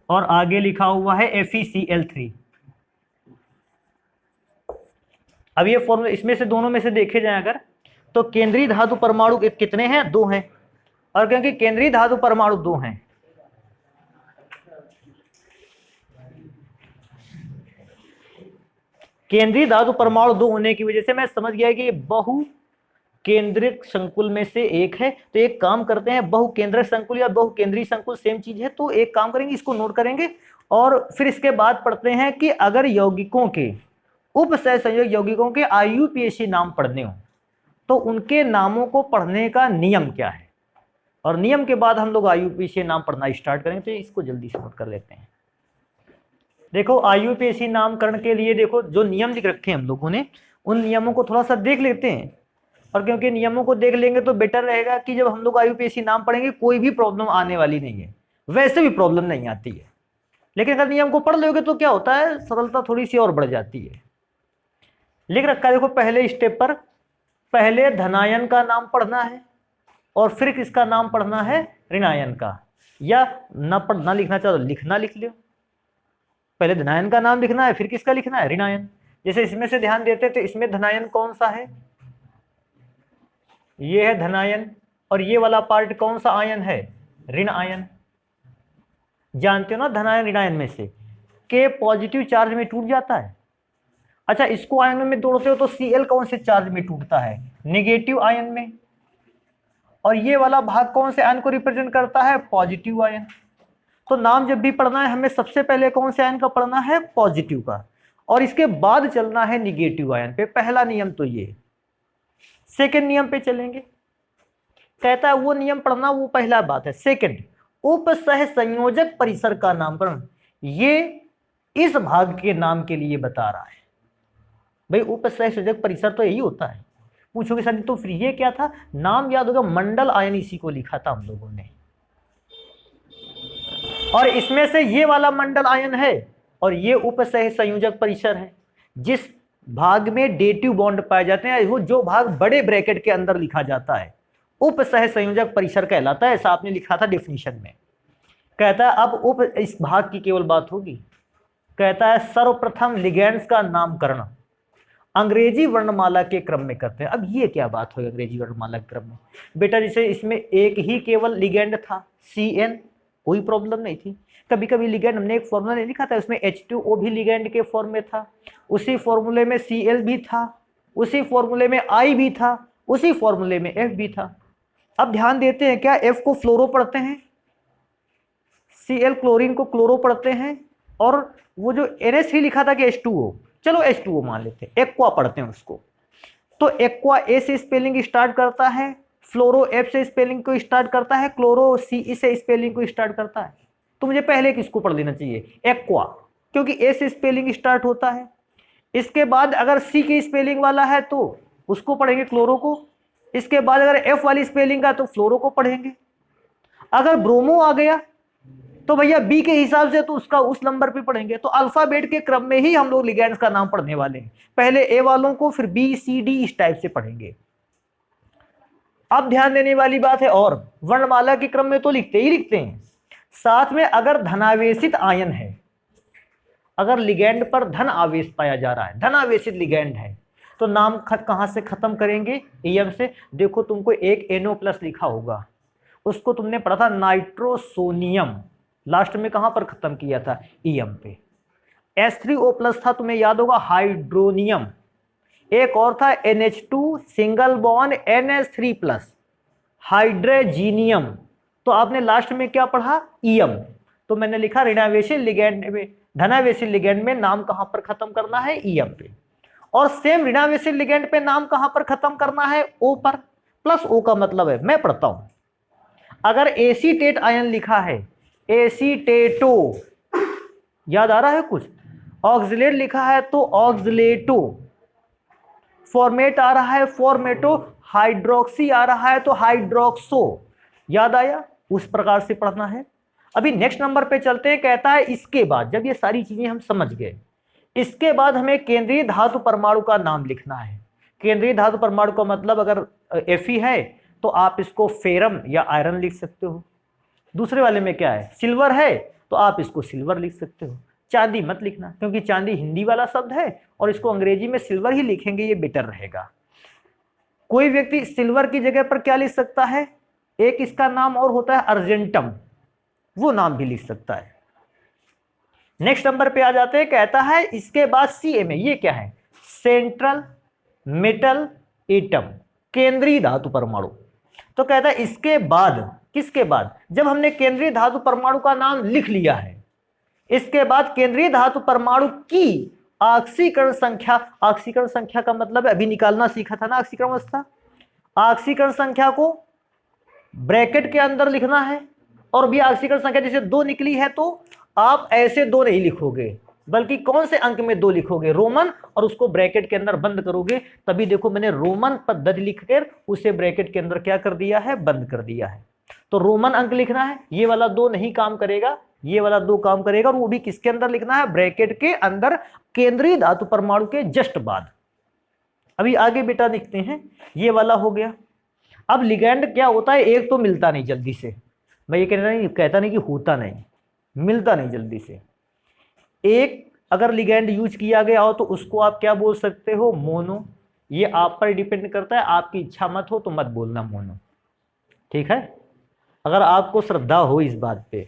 और आगे लिखा हुआ है FeCl3। अब ये फॉर्मूला इसमें से दोनों में से देखे जाए अगर, तो केंद्रीय धातु परमाणु कितने हैं? 2 हैं। और क्योंकि केंद्रीय धातु परमाणु 2 हैं, केंद्रीय धातु परमाणु 2 होने की वजह से मैं समझ गया कि ये बहुकेंद्रित संकुल में से एक है। तो एक काम करते हैं, बहुकेंद्रित संकुल या बहुकेंद्रीय संकुल सेम चीज है, तो एक काम करेंगे, इसको नोट करेंगे और फिर इसके बाद पढ़ते हैं कि अगर यौगिकों के उपसहसंयोजक यौगिकों के IUPAC नाम पढ़ने हो तो उनके नामों को पढ़ने का नियम क्या है, और नियम के बाद हम लोग IUPAC नाम पढ़ना स्टार्ट करेंगे। तो इसको जल्दी से नोट कर लेते हैं। देखो IUPAC नामकरण के लिए देखो जो नियम लिख रखे हैं हम लोगों ने, उन नियमों को थोड़ा सा देख लेते हैं। और क्योंकि नियमों को देख लेंगे तो बेटर रहेगा कि जब हम लोग IUPAC नाम पढ़ेंगे कोई भी प्रॉब्लम आने वाली नहीं है, वैसे भी प्रॉब्लम नहीं आती है, लेकिन अगर नियम को पढ़ लोगे तो क्या होता है, सरलता थोड़ी सी और बढ़ जाती है। लिख रखा है देखो पहले स्टेप पर, पहले धनायन का नाम पढ़ना है और फिर किसका नाम पढ़ना है? ऋणायन का। या ना लिखना चाहो तो लिखना लिख लो, पहले धनायन का नाम लिखना है फिर किसका लिखना है? ऋणायन। जैसे इसमें से ध्यान देते तो इसमें धनायन कौन सा है? ये है धनायन। और ये वाला पार्ट कौन सा आयन है? ऋण आयन। जानते हो ना धनायन ऋणायन में से के पॉजिटिव चार्ज में टूट जाता है। अच्छा इसको आयन में तोड़ते हो तो Cl कौन से चार्ज में टूटता है? नेगेटिव आयन में। और ये वाला भाग कौन से आयन को रिप्रेजेंट करता है? Positive ion. तो नाम जब भी पढ़ना है हमें सबसे पहले कौन से आयन का पढ़ना है? पॉजिटिव का, और इसके बाद चलना है निगेटिव आयन पे। पहला नियम तो ये। सेकंड नियम पे चलेंगे, कहता है वो नियम पढ़ना, वो पहला बात है। सेकंड, उपसह संयोजक परिसर का नामकरण, ये इस भाग के नाम के लिए बता रहा है। भाई उपसह संयोजक परिसर तो यही होता है। पूछोगे सर तो फिर ये क्या था? नाम याद होगा, मंडल आयन इसी को लिखा था हम लोगों ने, और इसमें से ये वाला मंडल आयन है और ये उपसह संयोजक परिसर है। जिस भाग में डेटिव बॉन्ड पाए जाते हैं, वो जो भाग बड़े ब्रैकेट के अंदर लिखा जाता है उपसह संयोजक परिसर कहलाता है। ऐसा आपने लिखा था डेफिनेशन में। कहता है अब इस भाग की केवल बात होगी। कहता है सर्वप्रथम लिगेंड्स का नामकरण अंग्रेजी वर्णमाला के क्रम में करते हैं। अब ये क्या बात हुई अंग्रेजी वर्णमाला के क्रम में? बेटा जैसे इसमें एक ही केवल लिगेंड था CN, कोई प्रॉब्लम नहीं थी। कभी कभी लिगेंड हमने एक फॉर्मूला नहीं लिखा था, उसमें H2O भी लिगेंड के फॉर्म में था, उसी फॉर्मूले में Cl भी था, उसी फॉर्मूले में I भी था, उसी फॉर्मूले में F भी था। अब ध्यान देते हैं, क्या F को फ्लोरो पढ़ते हैं, Cl क्लोरीन को क्लोरो पढ़ते हैं, और वो जो NH3 लिखा था कि H2O, चलो H2O मान लेते हैं, एक्वा पढ़ते हैं उसको। तो एक्वा A से स्पेलिंग स्टार्ट करता है, फ्लोरो F से स्पेलिंग को स्टार्ट करता है, क्लोरो CE से स्पेलिंग को स्टार्ट करता है। तो मुझे पहले किसको पढ़ लेना चाहिए? एक्वा, क्योंकि A से स्पेलिंग स्टार्ट होता है। इसके बाद अगर C की स्पेलिंग वाला है तो उसको पढ़ेंगे, क्लोरो को। इसके बाद अगर F वाली स्पेलिंग का तो फ्लोरो को पढ़ेंगे। अगर ब्रोमो आ गया तो भैया बी के हिसाब से तो उसका उस नंबर पे पढ़ेंगे। तो अल्फाबेट के क्रम में ही हम लोग लिगेंड्स का नाम पढ़ने वाले हैं, पहले ए वालों को फिर बी सी डी इस टाइप से पढ़ेंगे। अब ध्यान देने वाली बात है, और वर्णमाला के क्रम में तो लिखते ही लिखते हैं, साथ में अगर धनावेशित आयन है, अगर लिगेंड पर धन आवेश पाया जा रहा है, धनावेशित लिगेंड है, तो नाम कहां से खत्म करेंगे? ईएम से। देखो तुमको एक NO+ लिखा होगा, उसको तुमने पढ़ा था नाइट्रोसोनियम, लास्ट में कहां पर खत्म किया था? ईएम पे। H3O+ था, तुम्हें याद होगा, हाइड्रोनियम। एक और था NH2 सिंगल बॉन्ड NH3+, हाइड्रोजीनियम। तो आपने लास्ट में क्या पढ़ा? ईएम। तो मैंने लिखा ऋणावेशी लिगेंड में, धनावेशी लिगेंड में नाम कहां पर खत्म करना है? ईएम पे। और सेम ऋणावेशी लिगेंड पे नाम कहां पर खत्म करना है? ओ पर। प्लस ओ का मतलब है, मैं पढ़ता हूं, अगर एसीटेट आयन लिखा है, एसीटेटो, याद आ रहा है कुछ? ऑक्सिलेट लिखा है तो ऑक्सिलेटो, फॉर्मेट आ रहा है फॉर्मेटो, हाइड्रोक्सी आ रहा है तो हाइड्रोक्सो, याद आया? उस प्रकार से पढ़ना है। अभी नेक्स्ट नंबर पे चलते हैं, कहता है इसके बाद, जब ये सारी चीजें हम समझ गए, इसके बाद हमें केंद्रीय धातु परमाणु का नाम लिखना है। केंद्रीय धातु परमाणु का मतलब, अगर Fe है तो आप इसको फेरम या आयरन लिख सकते हो। दूसरे वाले में क्या है? सिल्वर है तो आप इसको सिल्वर लिख सकते हो। चांदी मत लिखना, क्योंकि चांदी हिंदी वाला शब्द है और इसको अंग्रेजी में सिल्वर ही लिखेंगे, ये बेटर रहेगा। कोई व्यक्ति सिल्वर की जगह पर क्या लिख सकता है? एक इसका नाम और होता है अर्जेंटम, वो नाम भी लिख सकता है। नेक्स्ट नंबर पे आ जाते हैं, कहता है इसके बाद CMA, ये क्या है? सेंट्रल मेटल एटम, केंद्रीय धातु परमाणु। तो कहता है इसके बाद, किसके बाद? जब हमने केंद्रीय धातु परमाणु का नाम लिख लिया है, इसके बाद केंद्रीय धातु परमाणु की ऑक्सीकरण संख्या, ऑक्सीकरण संख्या का मतलब अभी निकालना सीखा था ना, ऑक्सीकरण अवस्था, ऑक्सीकरण संख्या को ब्रैकेट के अंदर लिखना है। और भी ऑक्सीकरण संख्या जैसे 2 निकली है तो आप ऐसे 2 नहीं लिखोगे, बल्कि कौन से अंक में 2 लिखोगे? रोमन, और उसको ब्रैकेट के अंदर बंद करोगे। तभी देखो मैंने रोमन पद्धति लिखकर उसे ब्रैकेट के अंदर क्या कर दिया है? बंद कर दिया है। तो रोमन अंक लिखना है, ये वाला 2 नहीं काम करेगा, ये वाला 2 काम करेगा, और वो भी किसके अंदर लिखना है? ब्रैकेट के अंदर, केंद्रीय धातु परमाणु के जस्ट बाद। अभी आगे बेटा लिखते हैं, ये वाला हो गया। अब लिगेंड क्या होता है? एक तो मिलता नहीं जल्दी से, मैं ये कहता नहीं कि होता नहीं, मिलता नहीं जल्दी से। एक अगर लिगेंड यूज किया गया हो तो उसको आप क्या बोल सकते हो? मोनो। ये आप पर डिपेंड करता है, आपकी इच्छा मत हो तो मत बोलना मोनो, ठीक है? अगर आपको श्रद्धा हो इस बात पे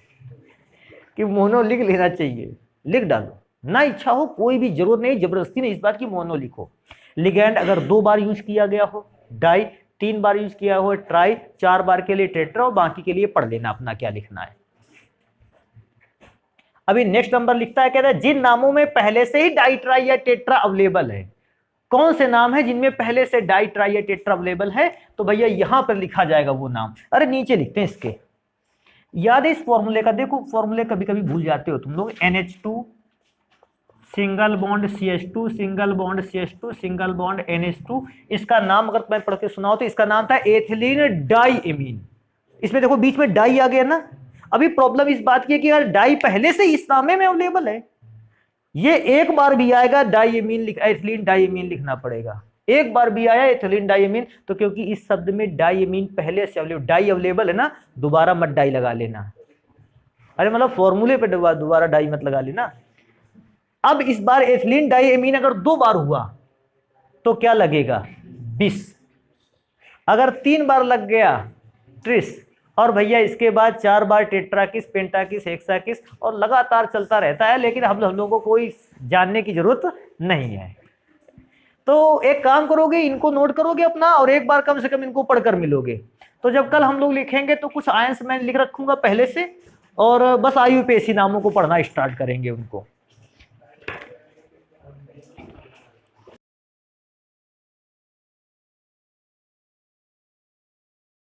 कि मोनो लिख लेना चाहिए, लिख डालो, ना इच्छा हो कोई भी जरूरत नहीं, जबरदस्ती नहीं इस बात की मोनो लिखो। लिगेंड अगर 2 बार यूज किया गया हो डाई, 3 बार यूज किया हो ट्राई, 4 बार के लिए टेट्रा, और बाकी के लिए पढ़ लेना अपना क्या लिखना है। अभी नेक्स्ट नंबर लिखता है, कहता है जिन नामों में पहले से ही डाई ट्राई या टेट्रा अवेलेबल है। कौन से नाम है जिनमें पहले से डाई ट्राई या टेट्रा अवेलेबल है? तो भैया यहां पर लिखा जाएगा वो नाम। अरे नीचे लिखते हैं इसके, याद है इस फॉर्मूले का? देखो फॉर्मूले कभी कभी भूल जाते हो तुम लोग। NH2 single bond CH2 single bond CH2 single bond NH2। इसका नाम अगर मैं पढ़ के सुनाओ तो इसका नाम था एथिलीन डाईएमीन। इसमें देखो बीच में डाई आ गया ना। अभी प्रॉब्लम इस बात की है कि यार डाई पहले से इस नामे में अवेलेबल है, ये एक बार भी आएगा डाईएमीन, एथिलीन डाईएमीन लिखना पड़ेगा। एक बार भी आया एथिलीन डाईएमीन तो क्योंकि इस शब्द में डाईएमीन पहले से अवेलेबल, डाई अवेलेबल है ना, दोबारा मत डाई लगा लेना। अरे मतलब फॉर्मूले पे दोबारा डाई मत लगा लेना। अब इस बार एथिलीन डाईएमीन अगर 2 बार हुआ तो क्या लगेगा? 20। अगर 3 बार लग गया 30, और भैया इसके बाद 4 बार टेट्राकिस, पेंटाकिस, हेक्साकिस, और लगातार चलता रहता है, लेकिन हम लोगों को कोई जानने की जरूरत नहीं है। तो एक काम करोगे, इनको नोट करोगे अपना, और एक बार कम से कम इनको पढ़कर मिलोगे। तो जब कल हम लोग लिखेंगे तो कुछ आयंस मैं लिख रखूंगा पहले से, और बस IUPAC नामों को पढ़ना स्टार्ट करेंगे उनको।